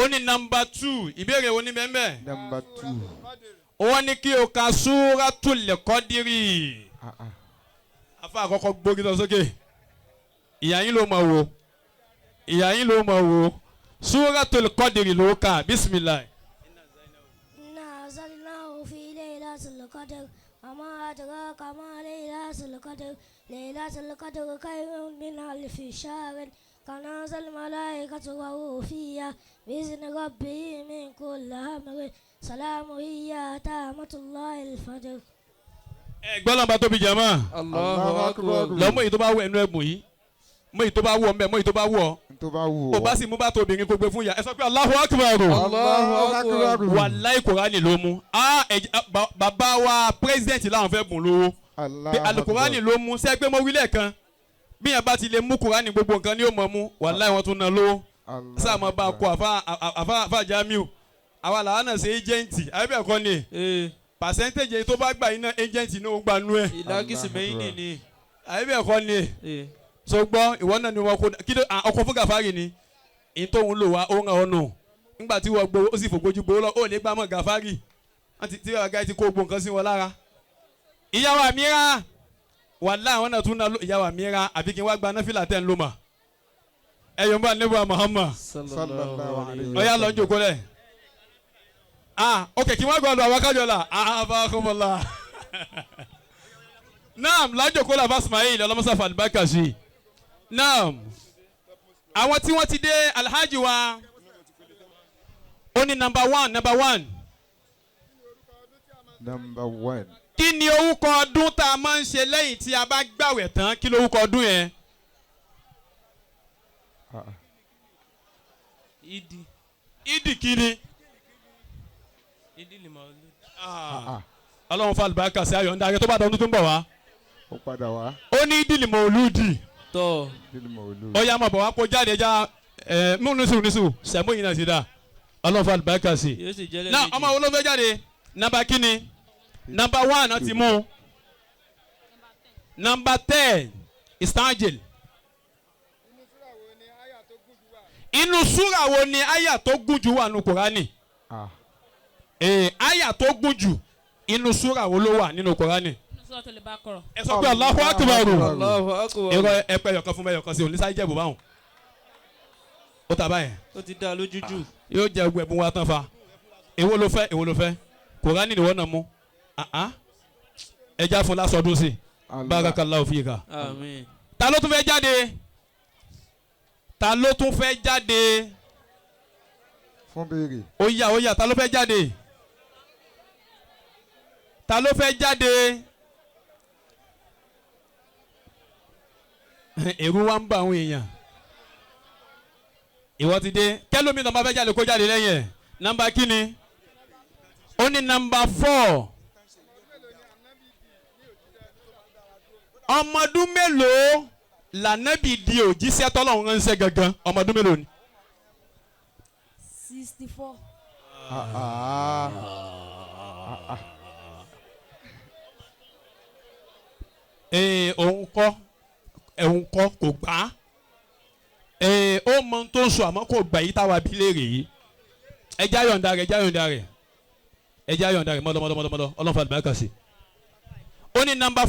ní number 2 ìbéèrè wo ni bẹ́ẹ̀. Number 2. Wọ́n ní kí o ka Suratul Qadri. Afa àkọ́kọ́ gbógi lọ sókè. Ìyá yín ló mọ̀ wò. Ìyá yín ló mọ̀ wò. Suratul Qadri ló kà. Bismillah. Inna anzalnahu fi laylatil qadr. وما أدراك ما ليلة القدر ليلة القدر خير من ألف شهر تنزل الملائكة والروح فيها بإذن ربه من كل أمر سلام هي حتى مطلع الله الفجر. Gbọ́dọ̀ bá tóbi jàmá. Allahu Akbar. Lọ́mọ yìí tó bá wọ ẹnu ẹ̀bùn yìí. Mọ yìí tó bá wọ mẹ́ mọ yìí tó bá wọ. Tó bá wù ọ́. O bá sì mú bá tóbi yín kó gbé fún ìyá. Ẹ sọ pé Allahu Akbar. Allahu Akbar. Wàláì Kùránì ló mú. Bàbá wa pírẹ́sidẹ̀ntì làwọn fẹ́ bùn lówó. Bí Alukùránì ló mú sẹ́gbẹ́ mọ́ wílẹ̀ kan. Bí yẹn bá ti lè mú Kùránì gbogbo nǹkan ni ó mọ̀ mú. Wàláì wọn tún ná lówó. Sáà mọ̀ bá a kó àfa Jamiu. Àwa làwọn náà ṣe ẹ́jẹ̀ǹtì. Àbẹ̀ ẹ̀kọ́ ni. Pàṣẹ́ntéèjì tó bá gbà iná ẹ́jẹ̀ǹtì náà ó gbà nú ẹ̀. Ìdákìsì mẹ́yìn ni. Àbẹ̀ ẹ̀kọ́ ni. So gbọ́ ìwọ náà ni wọn kó kí ló ọkọ̀ fún Gàfárì ni. Ìyẹn tó ń lò wá ó ń ràn ọ́ nù. Nígbà tí wọ́n gbowó ó sì fògbójú gbowó lọ ó lè gbà mọ́ Gàfárì. Tí ọ̀gá ti kó gbó nǹkan sí wọn lára. Ìyàwó Àmírà wàláhì àwọn náà tún náà ìyàwó Àmírà àbí kí n wá gba náfìlà tẹ̀ ń lò mà. Ẹ̀yọ̀ ń bá níbo Muhammad. Ọ̀yá lọ ń jòkó lẹ̀. Ok kí wọ́n gbọ́ ọ̀dọ̀ àwọn kájọ́lá. Àbákọ́mọ́lá. Naam lájòkó làbá Ismail ọlọ́mọsáfà àlùbákàṣì. Naam àwọn tí wọ́n ti dé Alhaji wa ó ní number 1. Number 1. Kí ni orúkọ ọdún tá a máa ń ṣe lẹ́yìn tí a bá gbàwẹ̀ tán kí lorúkọ ọdún yẹn? Ìdí kiri. Ọlọ́run fa àlùbáríkà sí ayọ̀ ńdá ayé tó bá dọ̀ọ́dún tó ń bọ̀ wá. Ó padà wá. Ó ní ìdílì mọ̀lúdì. Tọ́. Ó yá máa bọ̀ wá kó jáde já mú nísù sẹ̀mú yìí náà sí dá. Ọlọ́run fa àlùbáríkà sí. Náà ọmọ wo ló fẹ́ jáde? Nàmbà kíni? Number 1 náà ti mú. Number 10 Istajil. Inú súrà wo ni àyà tó gùn jù wà nínú Kùránì? Àyà tó gùn jù inú súrà wo ló wà nínú Kùránì? Ẹ sọ pé Allahu Akbar. Irọ́ ẹ̀pẹ́ yọ̀kan fún mẹ́yọ̀kan sí oníṣàyí jẹ̀bù báwọn. Ó tà báyẹn. Ó ti dá lójú jù. Yóò jẹ ẹgbẹ́ ẹ̀bùn wa tán fa. Èwo ló fẹ́? Kùránì ni wọ́n náà mú. Ẹja fún lásọdún sí. Barakallahu fika. Àmín. Ta ló tún fẹ́ jáde? Fún béèrè. Ó yá ta ló fẹ́ jáde? Èrú wa ń bá àwọn èèyàn. Ìwọ ti dé. Kẹ́lómi náà máa fẹ́ jáde kó jáde lẹ́yìn ẹ̀. Nọ́mbà kíni? Ó ní number 4. Ọmọdún mélòó lànàbì di òjíṣẹ́ tọ́lọ́run ránṣẹ́ gangan? Ọmọdún mélòó ni? 64. Òun kọ́ kò gbà. Ó mọ tó ń sọ àmọ́ kò gbà yí táwa bí léèrè yìí. Ẹja yọ̀ǹda rẹ̀ mọ́dọ̀ ọlọ́fà àlùbáríkà sí. Ó ní number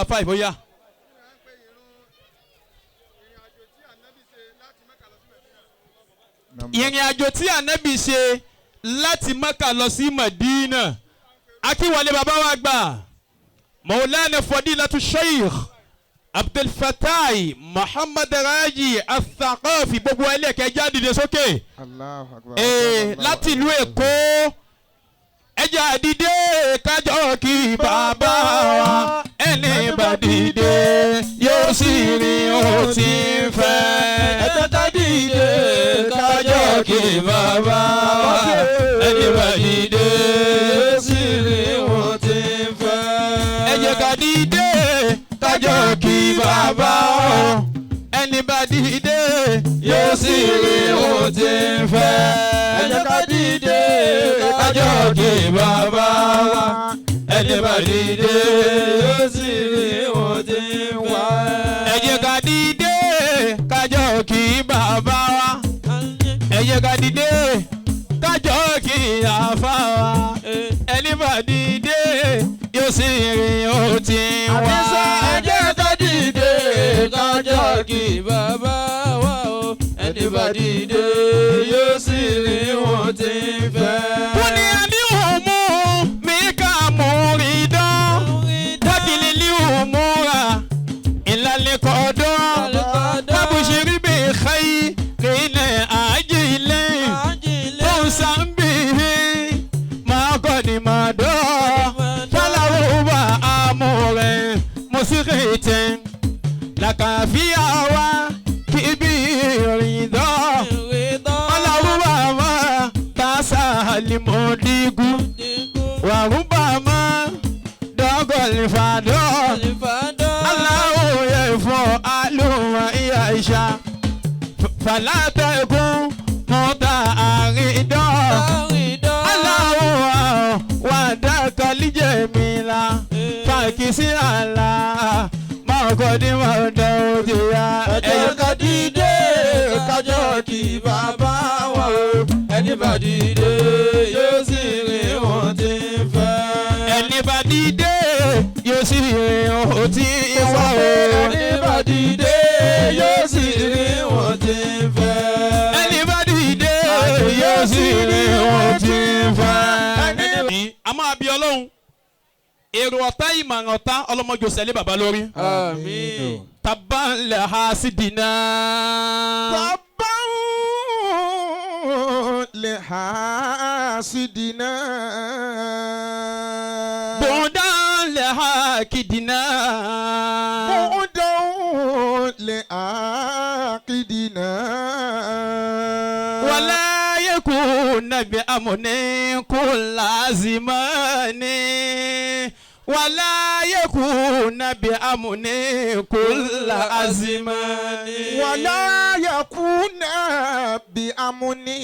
5 ó yá. Ìrìn àjò tí ànábì ṣe láti Mákà lọ sí Mádínà. Akínwọlé bàbá wa gbà. Maulana Fadilatu Sheikh Abdul Fatai Muhammad Raji Al-Thaqafi gbogbo ẹlẹ́kẹ̀ jáde sókè. Allahu Akbar. Láti ìlú Èkó. Ẹja dìde kájọ kí bàbá wa. Ẹni bá dìde yóò sì rí ohun tí ń fẹ́. Ẹja dìde kájọ kí bàbá wa. Ẹni bá dìde yóò sì rí ohun tí ń fẹ́. Ẹja ká dìde kájọ kí bàbá wa. Ẹni bá dìde yóò sì rí ohun tí ń fẹ́. Ẹja ká dìde kájọ kí bàbá wa. Ẹni bá dìde yóò sì rí ohun tí ń fẹ́. Ẹ jẹ́ ká dìde kájọ kí bàbá wa. yẹ ká dìde kájọ kí àfa wa ẹni bá dìde yóò sì rìn ó ti wá. àbísọ ẹjẹ́ ká dìde kájọ kí bàbá wa o ẹni bá dìde yóò sì rí wọn tí ń fẹ́. wọ́n ní ẹni òmù mi ká mú rí dán dákìlì ní òmùra ìlàlẹ̀ kọ̀ọ̀dọ́ bábùsírí bí xayi rìnlẹ̀ àjílẹ̀ tó ń sàmbìrì máa kọ́ ni máa dọ́ fọláwọ́ bá amúrẹ̀ mùsùlùmí làkàfíà wa kíbi rìn dán fọláwọ́ bá máa tàṣà lìmọ̀dígù wàrúbà máa dọ́gọ̀lì fàdọ́. Allahu yẹ̀fọ́ alùwà ìyá ìṣá fàlàtà ẹ̀kún mọ́tà àrídọ́. Allahu wà dákàlì jẹ̀mílà fàkìsí àlà mọ́kọ́dí mọ́tà òjì yá. ẹjẹ́ ká dìde kájọ kí bàbá wa o ẹni bá dìde yóò sì rí wọn tí ń fẹ́. Ẹni bá dìde yóò sì rìn ó ti wá o. ẹni bá dìde yóò sì rí wọn tí ń fẹ́. Ẹni bá dìde yóò sì rìn ó ti fẹ́. A máa bí Ọlọ́run èrò ọ̀tá ìmọ̀ràn ọ̀tá ọlọ́mọjọ sẹ́lẹ̀ bàbá lórí. àmín. Tabban la hasidina. Tabban li hasidina. Bu'dan la hakidina. Bu'dan li akidina. Wala yakuna bi amni kulla zimani. Wala yakuna bi amni kulla azimani. Wala yakuna bi amuni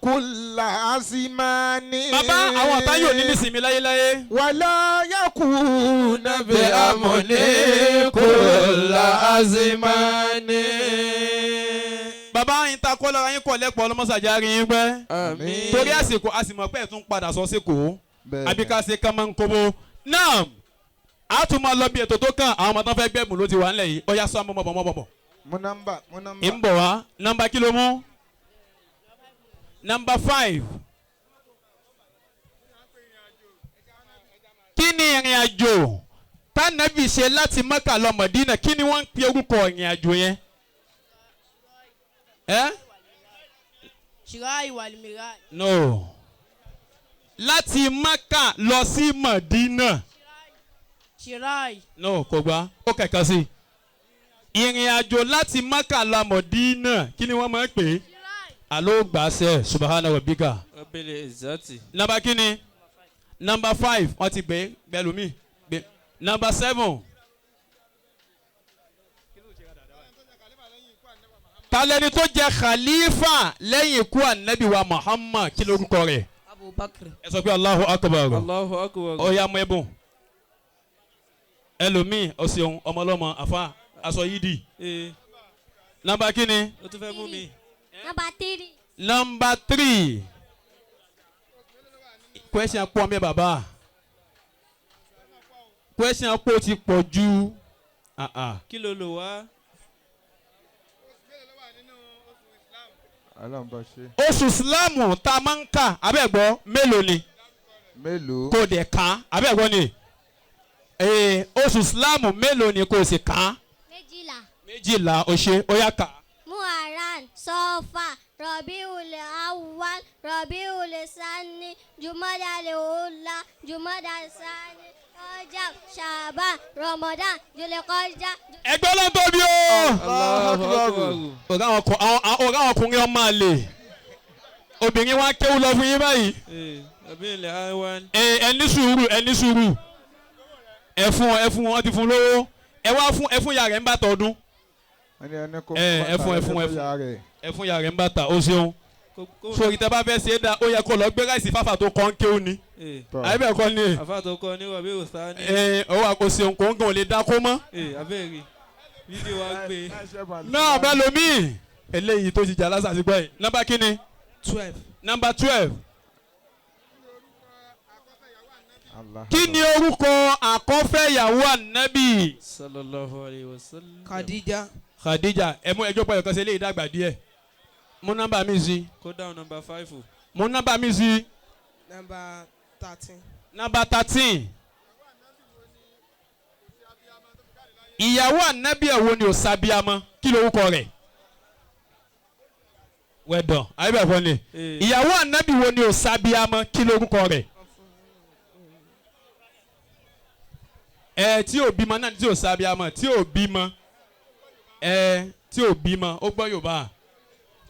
kulla azimani. Bàbá àwọn ọ̀tá yóò ní nísìmí láyéláyé. Wala yakuna bi amuni kulla azimani. Bàbá yín ta kọ́ lọ́ra yín kọ́ lẹ́pọ̀ ọlọ́mọ́sàjà rí yín pẹ́. àmín. Torí àsìkò a sì mọ̀ pé ẹ̀ tún padà sọ sí kò. Bẹ́ẹ̀. Àbí ká ṣe kán máa ń kóbó. Náà a tún máa lọ bí ètò tó kàn àwọn ọmọ tó fẹ́ gbẹ̀mù ló ti wà nílẹ̀ yìí. Ó yá sọ àmọ́ bọ̀. Mú nọ́mbà. Ì ń bọ̀ wá. Nọ́mbà kí ló mú? Nọ́mbà 5. Kí ni ìrìn àjò tánàbì ṣe láti Mẹ́kà lọ Mọ̀dínà? Kí ni wọ́n ń pe orúkọ ìrìn àjò yẹn? Shirai wal mirai. No. Láti Mẹ́kà lọ sí Mọ̀dínà. Shirai. No, kò gbá. Ó kẹ̀kẹ́ sí. Ìrìn àjò láti Mẹ́kà lọ Mọ̀dínà. Kí ni wọ́n máa ń pè é? Àló gbàṣẹ subahana wa bika. Rabbil izzati. Nọ́mbà kí ni? Nọ́mbà 5 wọ́n ti gbé gbẹlúmi. Nọ́mbà 7. Talẹ́ni tó jẹ khalifa lẹ́yìn ikú ànábì wa Muhammad kí lórúkọ rẹ̀? Abu Bakr. Ẹ sọ pé Allahu akbar. Allahu akbar. Ó yá mú ẹ̀bùn. Ẹlòmíì ọ̀sẹ̀hún ọmọlọ́mọ àfa aṣọ yídì. Nọ́mbà kí ni? ó tún fẹ́ mú mi. Number 3. Nọ́mbà 3. Question pọ̀ mẹ́ bàbá. Question pọ̀ ti pọ̀ jù. kí ló lò wá. Oṣù Ìsìlámù tá a máa ń kà abẹ́gbọ́ mélòó ni? Mélòó. Kò dẹ̀ kàn abẹ́gbọ́ ni. Oṣù Ìsìlámù mélòó ni kò sì kàn? Méjìlá. Méjìlá ó ṣe ó yá kà. Muharram, Safar, Rabiul Awwal, Rabiul Thani, Jumadal Ula, Jumadal Thani, Rajab, Shaban, Ramadan, Dhul-Qa'dah. Ẹgbẹ́ ló ń tóbi o. Allahu akbar. Ọ̀gá ọkùnrin ọmọ àlè. Obìnrin wa kéwú lọ fún yín báyìí. Rabbil awwal. Ẹ ní sùúrù. Ẹ fún wọn ti fún lówó. Ẹ fún ìyá rẹ̀ ń bàtà ọdún. Ẹ fún ìyá rẹ̀ ń bàtà ó ṣeun. Sori tẹ bá fẹ́ ṣe é dá ó yẹ kó lọ gbé ráìsì fáfà tó kọ́ ń kéwú ni. Àyè bẹ́ẹ̀ kọ́ ni. àfa tó kọ ní Rabiul Thani. Ó wà kó ṣeun kó ń gàn ò lè dákó mọ́. abẹ́rẹ́ fídíò wa gbé. Náà bẹ́ẹ̀ lomi. Eléyìí tó ti jà lásà sí gbọ́ yìí. Nọ́mbà kí ni? 12. Number 12. Allah. Kí ni orúkọ àkọ́fẹ́ ìyàwó ànábì? Sallallahu alayhi wa sallam. Khadija. Khadija. Ẹ mú ẹjọ́ pọ̀ ẹ̀kan sí eléyìí dàgbà díẹ̀. Mú nọ́mbà mi sí. Go down number 5. Mú nọ́mbà mi sí. Number 13. Number 13. Ìyàwó ànábì ẹ̀wọ̀ ni ò sábíàmọ́. Kí lorúkọ rẹ̀? Well done. Àyẹ̀bẹ̀ fọ́ ni. Ìyàwó ànábì wo ni ò sábíàmọ́? Kí lorúkọ rẹ̀? Tí ò bímọ náà tí ò sábíàmọ́ tí ò bímọ tí ò bímọ ó gbọ́ Yorùbá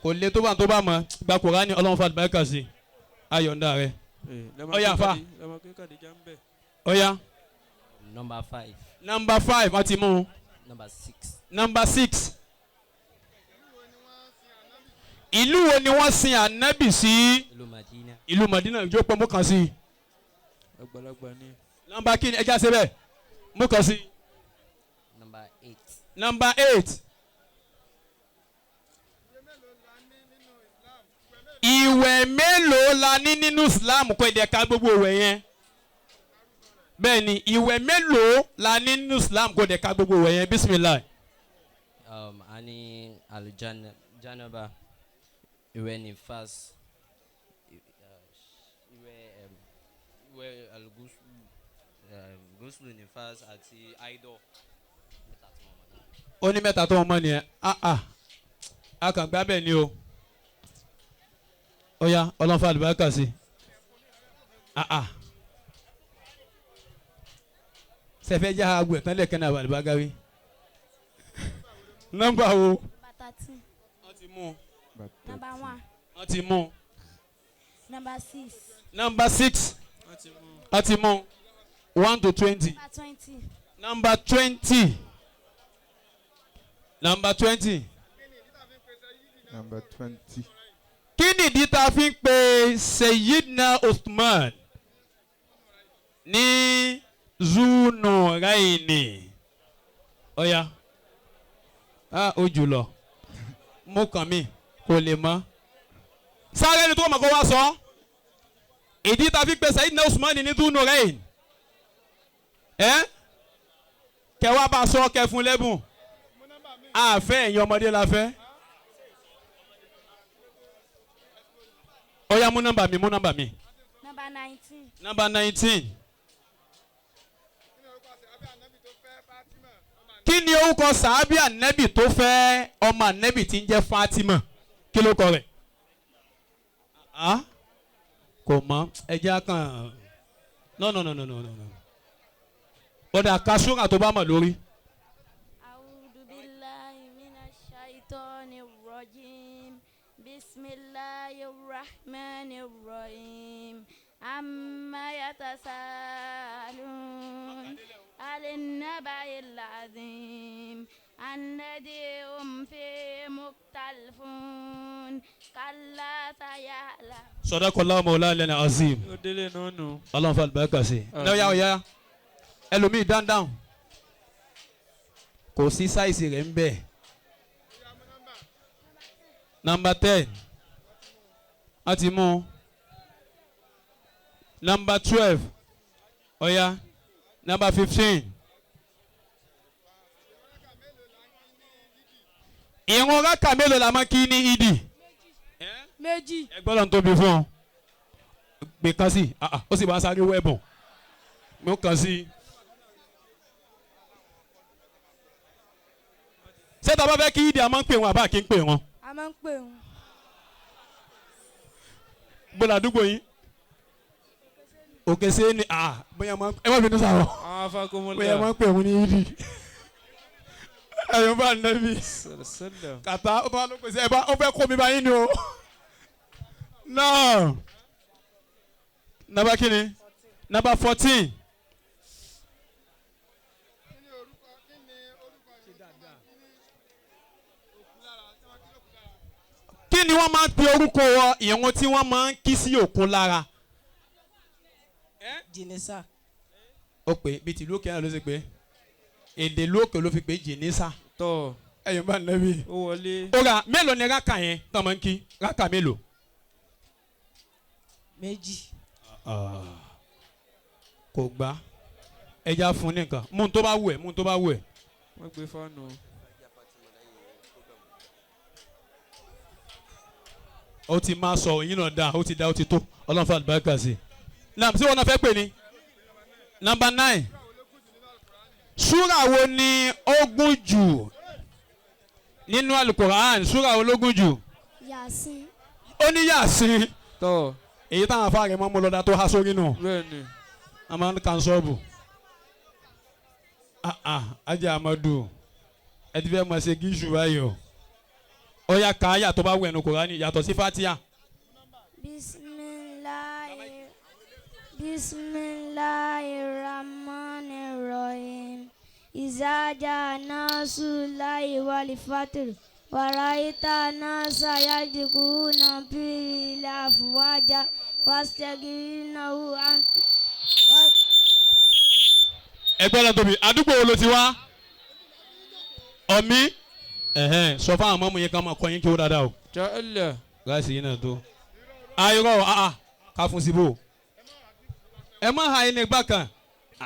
kò lè tó bá mọ gba Kùránì Ọlọ́run fa àlùbáríkà sí ayọ̀ǹda rẹ̀. Ọ̀yà fa ọ̀yà. Number 5. Number 5 wọ́n ti mú. Number 6. Number 6. Ìlú wo ni wọ́n sin ànábì sí? Ìlú Madina. Ìlú Madina ìjọ pọ̀ mú kan sí. Àgbàlagbà ni. Number kí ni ẹja ṣe bẹ́ẹ̀ mú kan sí. Number 8. Number 8. Ìwẹ̀ mélòó la ní nínú Islam kó ẹ̀dẹ̀ ká gbogbo ìwẹ̀ yẹn? Bẹ́ẹ̀ ni ìwẹ̀ mélòó la ní nínú Islam kó ẹ̀dẹ̀ ká gbogbo ìwẹ̀ yẹn? Bismillah. Ani aljanaba. Ìwẹ̀ nifas. Ìwẹ̀ guslu nifas àti aido. Ó ní mẹ́ta tó mọ́ nìyẹn. A kàn gbá bẹ́ẹ̀ ni o. Ó yá Ọlọ́run fa àlùbáríkà sí. Sẹ́fẹ̀ já agbo ẹ̀tàn lẹ́ẹ̀kan náà àlùbáríkà wí. Nọ́mbà wo? Number 13. Wọ́n ti mú. Number 1. Wọ́n ti mú. Number 6. Number 6. Wọ́n ti mú. 1 to 20. Number 20. Number 20. Number 20. Number 20. Kí ni ìdí tá a fi ń pe Sayyidina Uthman ní Zunuraini? Ọ̀ya. Ó jùlọ. Mú kàn mí kò lè mọ́. Sáré ni tó mọ̀ kó wá sọ. Ìdí tá a fi ń pe Sayyidina Uthman ní Zunuraini. Kẹwàá bá sọ kẹ fún lẹ́bùn. Àfẹ́ ẹ̀yin ọmọdé la fẹ́. Ọ̀ya mú nọ́mbà mi. Number 19. Number 19. Kí ni orúkọ sàábì ànẹ́bì tó fẹ́ ọmọ ànẹ́bì tí ń jẹ́ Fatima? Kí ló kọ rẹ̀? Kò mọ̀ ẹjẹ́ kan. No. Ó dà ká ṣúgà tó bá mọ̀ lórí. A'udhu billahi minash shaitonir rajim. Bismillahirrahmanirrahim. Amma yatasalun. Al-naba'il azim. الذي هم فيه مختلفون كلا سيعلم. صدق الله مولانا العظيم. Ọlọ́run fa àlùbáríkà sí. Ọ̀ya ẹlòmíì dáńdáhùn kò sí sáìsì rẹ̀ ń bẹ̀. Number 10 a ti mú. Number 12 ọ̀ya. Number 15. Ìrun rákà mélòó la máa kí ní ìdí? Méjì. Ẹgbọ́n lọ́n tóbi fún ọ. Gbé kan sí. Ó sì bá sáré wẹ́bùn. Mo kàn sí. Ṣé tá a bá fẹ́ kí ìdí a máa ń pè wọn àbá kí ń pè wọn? A máa ń pè wọn. Bọ́lá àdúgbò yín. Òkè sí ni bóyá máa ń ẹ má bínú sàrọ̀. Bóyá máa ń pè wọn ní ìdí. Ẹ̀yọ́ bá nẹ́bí. Kàtà ó bá ló pèsè ẹ bá ó fẹ́ kó mi bá yín ni o. Náà. Number kini? Number 14. Kí ni wọ́n máa ń pe orúkọ ìrun tí wọ́n máa ń kí sí òkun lára? Jìnnìsà. Ó pè bíi tìlú òkè náà ló ṣe pé èdè lókè ló fi pé jìnnìsà. Tọ́ Ẹ̀yin bá nẹ́bí. ó wọlé. Ó ra mélòó ni rákà yẹn tó máa ń kí? Rákà mélòó? méjì. kò gbá ẹja fún nìkan mú un tó bá wù ẹ́ mú un tó bá wù ẹ́. wọ́n gbé fọ́ọ̀nù. ó ti máa sọ òyìn náà dáa ó ti dá ó ti tó ọlọ́run fún àlùbáríkà sí i. nam sí wọn náà fẹ́ pè ní. number 9 súrà wo ni ó gùn jù nínú alukoran súrà wo ló gùn jù. Yasin. ó ní Yasin tọ́ èyí táwọn afáàrẹ mọ́ mú lọ́dá tó há sórí nù. bẹ́ẹ̀ ni. a máa ń kan sọ́ọ̀bù. ajá amadu ẹ ti fẹ́ mọ̀ ṣe gíṣù báyìí o. ó yá ká àyà tó bá wẹ̀ nù Kùránì yàtọ̀ sí Fatiha. Bismillahirrahmanirrahim. Iza jaa nasrullahi wal fath wa ra'aita nasa yadkhuluna fil afwaja wastaghfiruna an. ẹgbẹ́ náà tóbi àdúgbò wo ló ti wá. ọ̀mí sọ fún àwọn ọmọ yẹn ká máa kọ́ yín kí ó dáadáa o. ja'ala. gáàsì yìí náà tó. ayọ̀rọ̀ ká fún síbò. ẹ má ha ẹni gbà kan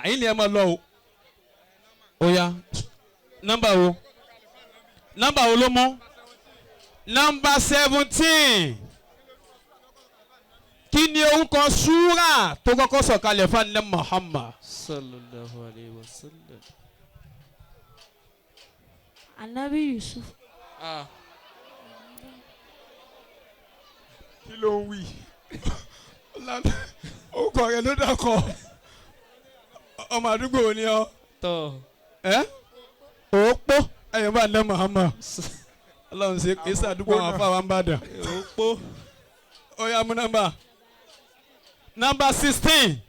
àyìn ni ẹ má lọ o. ó yá nọ́mbà wo ló mú. nọ́mbà 17 kí ni orúkọ súrà tó kọ́kọ́ sọ̀kalẹ̀ fún ẹ̀ Muhammad. sallallahu alayhi wa sallam. Anabi Yusuf. kí ló ń wí. orúkọ rẹ ló dàkọ ọmọ àdúgbò wo ni ọ. tọ́ òpó ẹ̀yìn bá ẹ̀ Muhammad. ọlọ́run ṣe kí sàdúgbò àwọn afáwọn ń bàdàn. òpó. ó yá mú nọ́mbà. Number 16.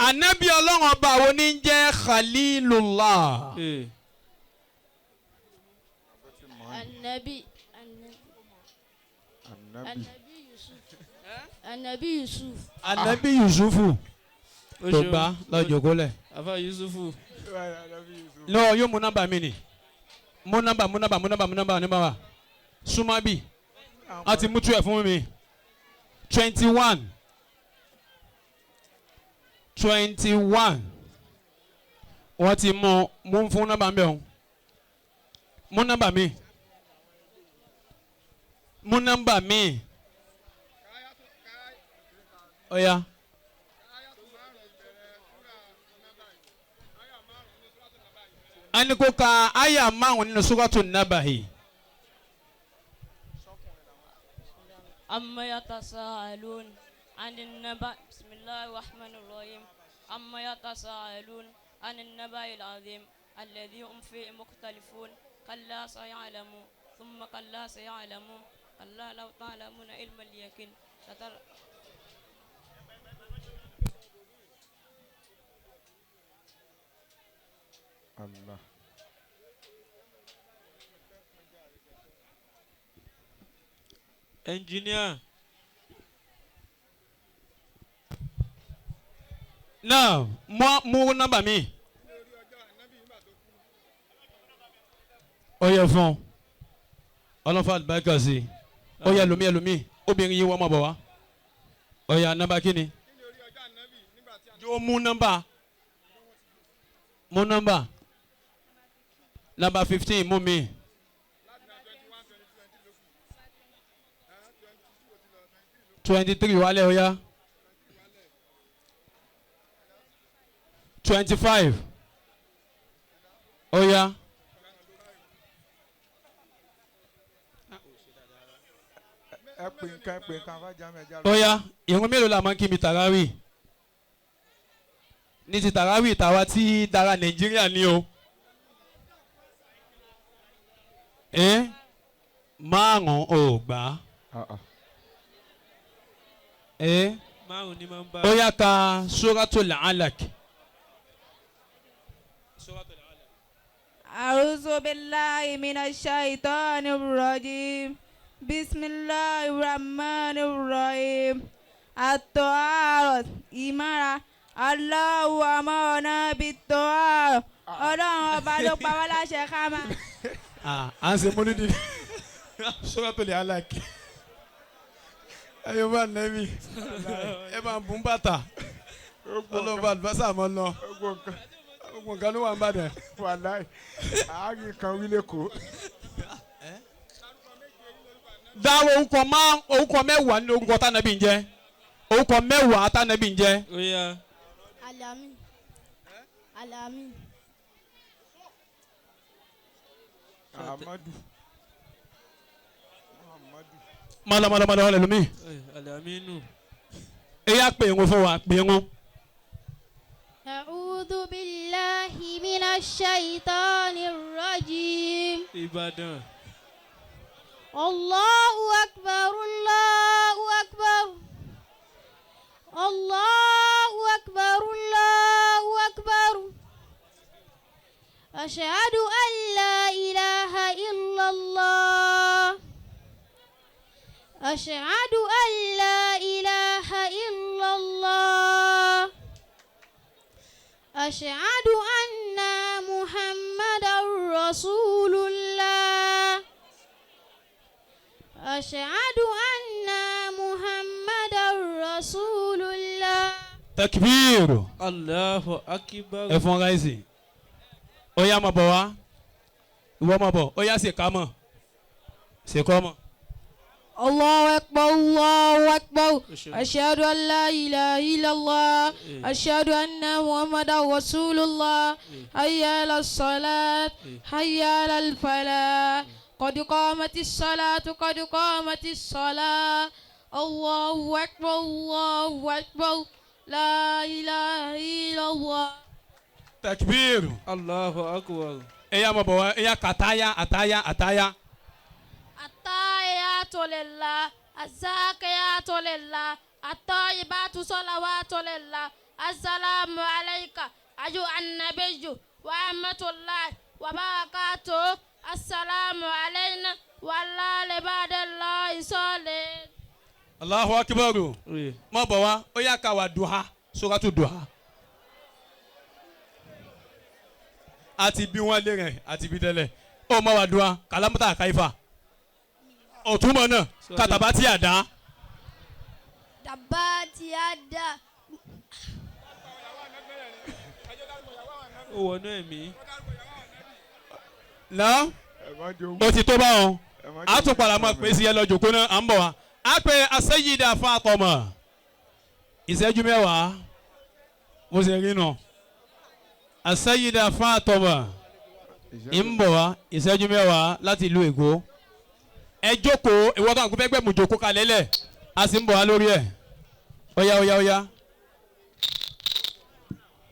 Ànábì Ọlọ́run ọba wo ni ń jẹ́ Khalilullah. Anabi. Anabi Yusuf. Ànábì Yusufu. tó gbá lọ́jọ́ kólẹ̀. afa Yusufu. lọ́wọ́ yóò mú nọ́mbà mi ni. mú nọ́mbà wa. Sumabi a ti mú 12 fún mi 21 wọ́n ti mú fún nọ́mbà mi ọ̀hún mú nọ́mbà mi ó yá. a ní kó ka àyà 5 nínú Suratu Nabahi. أما يتساءلون عن النبأ بسم الله الرحمن الرحيم أما يتساءلون عن النبأ العظيم الذي هم فيه مختلفون كلا سيعلمون ثم كلا سيعلمون كلا لو تعلمون علم اليقين Allah. Engineer. Now, mú nọ́mbà mi. Ó yẹ fún ọlọ́fà àlùbáríkà sí i. Ó yẹ ẹlòmí obìnrin yìí wọ́n mọ̀ bọ̀ wá. Ó yẹ nọ́mbà kí ni? Yóò mú nọ́mbà. Nọ́mbà 15 mú mi. $23 wálé ó yá. 25 ó yá. ẹ pè nǹkan fájà mẹ́jà. Ó yá ìrun mélòó la máa ń kí mi tàràwì ní ti tàràwì tàwa tí dára Nàìjíríà ní o. Márùn-ún ò gbà. márùn ni máa ń bá. Ó yá ka Suratul Alaq. أعوذ بالله من الشيطان الرجيم بسم الله الرحمن الرحيم الطهارة ìmára Allahu amarna bit-tahara ọlọ́run ọba ló pa wá láṣẹ ká máa à ń ṣe mọ́lídìí Suratul Alaq ẹ̀yọ́ bá nẹ́bí ẹ bá ń bùn bàtà ọlọ́ba àlùbásà mọ́ lọ gbogbo nǹkan ló wà ń bàdàn. wàláì àárín kan wílé kó. dáwọ́ orúkọ mẹ́wàá ní orúkọ tánàbí ń jẹ́ orúkọ mẹ́wàá tánàbí ń jẹ́. Alamin. Alamin. Amadu. mọ́lọ́mọ́lọ́mọ́lọ́ lẹ́lómi. Alaminu. ẹ̀yà pè ń fún wa pè ń. أعوذ بالله من الشيطان الرجيم. Ìbàdàn. الله أكبر الله أكبر الله أكبر الله أكبر أشهد أن لا إله إلا الله أشهد أن لا إله إلا الله أشهد أن محمدا رسول الله أشهد أن محمدا رسول الله. takbir. Allahu akbar. ẹ fún ráìsì ó yá máa bọ̀ wá ìwọ máa bọ̀ ó yá ṣe ká mọ̀ ṣe kọ́ mọ̀. الله أكبر الله أكبر أشهد أن لا إله إلا الله أشهد أن محمدا رسول الله حي على الصلاة حي على الفلاح قد قامت الصلاة قد قامت الصلاة الله أكبر الله أكبر لا إله إلا الله. takbir. Allahu akbar. ẹ yá máa bọ̀ wá ẹ yá kàtáyà àtáyà àtáyà. التحيات لله الزاكيات لله الطيبات صلوات لله السلام عليك أيها النبي ورحمة الله وبركاته السلام علينا وعلى عباد الله الصالحين. Allahu akbar. máa bọ̀ wá ó yá ká wà duha suratu duha. àti bí wọ́n lé rẹ̀ àti bí tẹ́lẹ̀ ó máa wà duha kàlámùtà káyífà. ọ̀túnmọ̀ náà kàtàbá tí a dá. تبت يدا Ó wọnú ẹ̀mí. náà ó ti tó báwọn a tún padà máa pèsè ẹ lọ jòkó náà à ń bọ̀ wá. a pè Sayyida Fatima ìṣẹ́jú mẹ́wàá mo ṣe rí nù. Sayyida Fatima ń bọ̀ wá ìṣẹ́jú mẹ́wàá láti ìlú Èkó. ẹ jókòó ìwọ́n kan kó fẹ́ gbẹ̀mú jókòó kalẹ̀ lẹ̀ a sì ń bọ̀ wá lórí ẹ̀. ó yá ó yá ó yá.